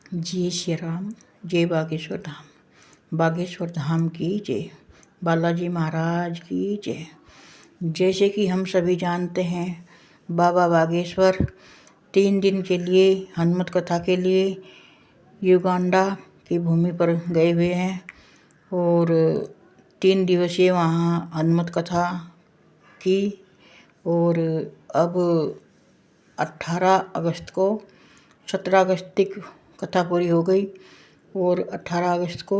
जय श्री राम। जय बागेश्वर धाम। बागेश्वर धाम की जय। बालाजी महाराज की जय। जैसे कि हम सभी जानते हैं, बाबा बागेश्वर 3 दिन के लिए हनुमत कथा के लिए युगांडा की भूमि पर गए हुए हैं और 3 दिवसीय वहाँ हनुमत कथा की। और अब 18 अगस्त को 17 अगस्त तक कथा पूरी हो गई और 18 अगस्त को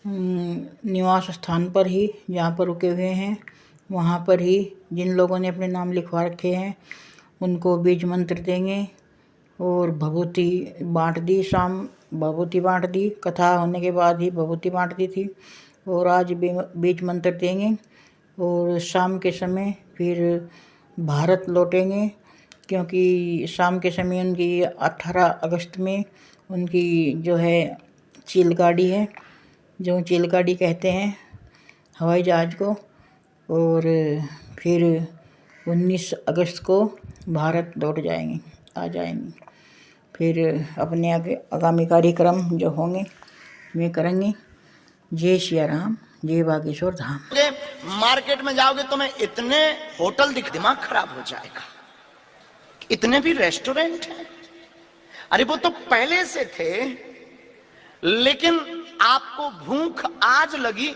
निवास स्थान पर ही जहाँ पर रुके हुए हैं वहाँ पर ही जिन लोगों ने अपने नाम लिखवा रखे हैं उनको बीज मंत्र देंगे और भभूति बांट दी। शाम भभूति बांट दी, कथा होने के बाद ही भभूति बांट दी थी और आज बीज मंत्र देंगे और शाम के समय फिर भारत लौटेंगे, क्योंकि शाम के समय उनकी 18 अगस्त में उनकी जो है चील गाड़ी है, जो चील गाड़ी कहते हैं हवाई जहाज़ को, और फिर 19 अगस्त को भारत लौट जाएंगे, आ जाएंगे। फिर अपने आगे आगामी कार्यक्रम जो होंगे वे करेंगे। जय श्री राम। जय बागेश्वर धाम। मार्केट में जाओगे तो मैं इतने होटल दिमाग खराब हो जाएगा। इतने भी रेस्टोरेंट हैं। अरे वो तो पहले से थे, लेकिन आपको भूख आज लगी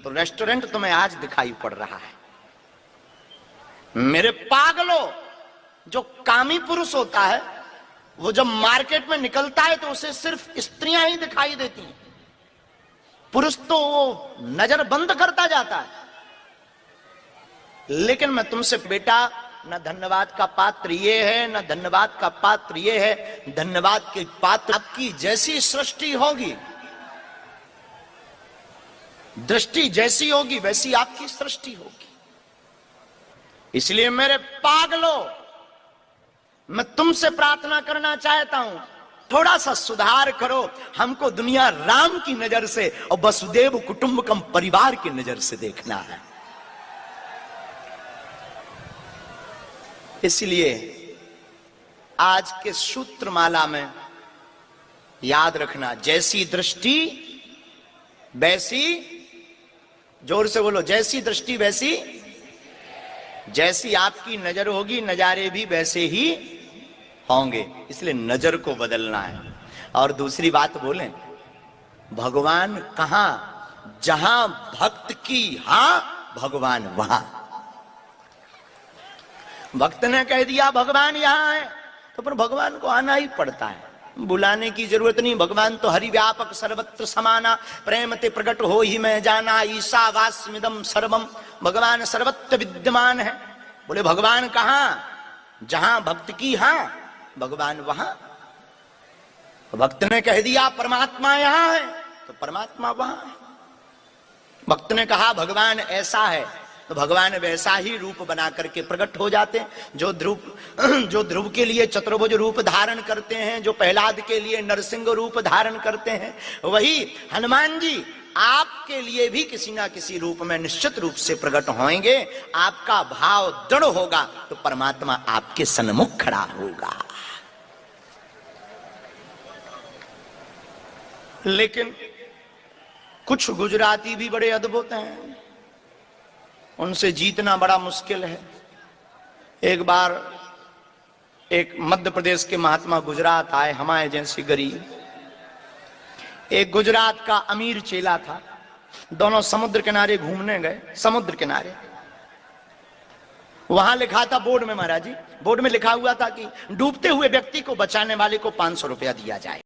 तो रेस्टोरेंट तुम्हें आज दिखाई पड़ रहा है। मेरे पागलों, जो कामी पुरुष होता है वो जब मार्केट में निकलता है तो उसे सिर्फ स्त्रियां ही दिखाई देती हैं। पुरुष तो वो नजर बंद करता जाता है। लेकिन मैं तुमसे बेटा, न धन्यवाद का पात्र ये है, न धन्यवाद का पात्र ये है। धन्यवाद के पात्र आपकी जैसी सृष्टि होगी, दृष्टि जैसी होगी वैसी आपकी सृष्टि होगी। इसलिए मेरे पागलों, मैं तुमसे प्रार्थना करना चाहता हूं, थोड़ा सा सुधार करो। हमको दुनिया राम की नजर से और वसुदेव कुटुंबकम परिवार की नजर से देखना है। इसलिए आज के सूत्रमाला में याद रखना, जैसी दृष्टि वैसी, जोर से बोलो, जैसी दृष्टि वैसी, जैसी आपकी नजर होगी नजारे भी वैसे ही होंगे। इसलिए नजर को बदलना है। और दूसरी बात बोलें, भगवान कहां? जहां भक्त की हां, भगवान वहां। भक्त ने कह दिया भगवान यहां है तो पर भगवान को आना ही पड़ता है, बुलाने की जरूरत नहीं। भगवान तो हरि व्यापक सर्वत्र समाना, प्रेम ते प्रकट हो ही मैं जाना, ईसा वास्मिदम सर्वम। भगवान सर्वत्र विद्यमान है। बोले भगवान कहां? जहां भक्त की हां, भगवान वहां। भक्त ने कह दिया परमात्मा यहां है तो परमात्मा वहां है। भक्त ने कहा भगवान ऐसा है तो भगवान वैसा ही रूप बना करके प्रकट हो जाते हैं। जो ध्रुव के लिए चतुर्भुज रूप धारण करते हैं, जो प्रहलाद के लिए नरसिंह रूप धारण करते हैं, वही हनुमान जी आपके लिए भी किसी ना किसी रूप में निश्चित रूप से प्रकट होंगे। आपका भाव दृढ़ होगा तो परमात्मा आपके सन्मुख खड़ा होगा। लेकिन कुछ गुजराती भी बड़े अद्भुत हैं, उनसे जीतना बड़ा मुश्किल है। एक बार एक मध्य प्रदेश के महात्मा गुजरात आए, हमारे जैसे गरीब। एक गुजरात का अमीर चेला था। दोनों समुद्र किनारे घूमने गए। समुद्र किनारे वहां लिखा था बोर्ड में, महाराज जी, बोर्ड में लिखा हुआ था कि डूबते हुए व्यक्ति को बचाने वाले को 500 रुपया दिया जाए।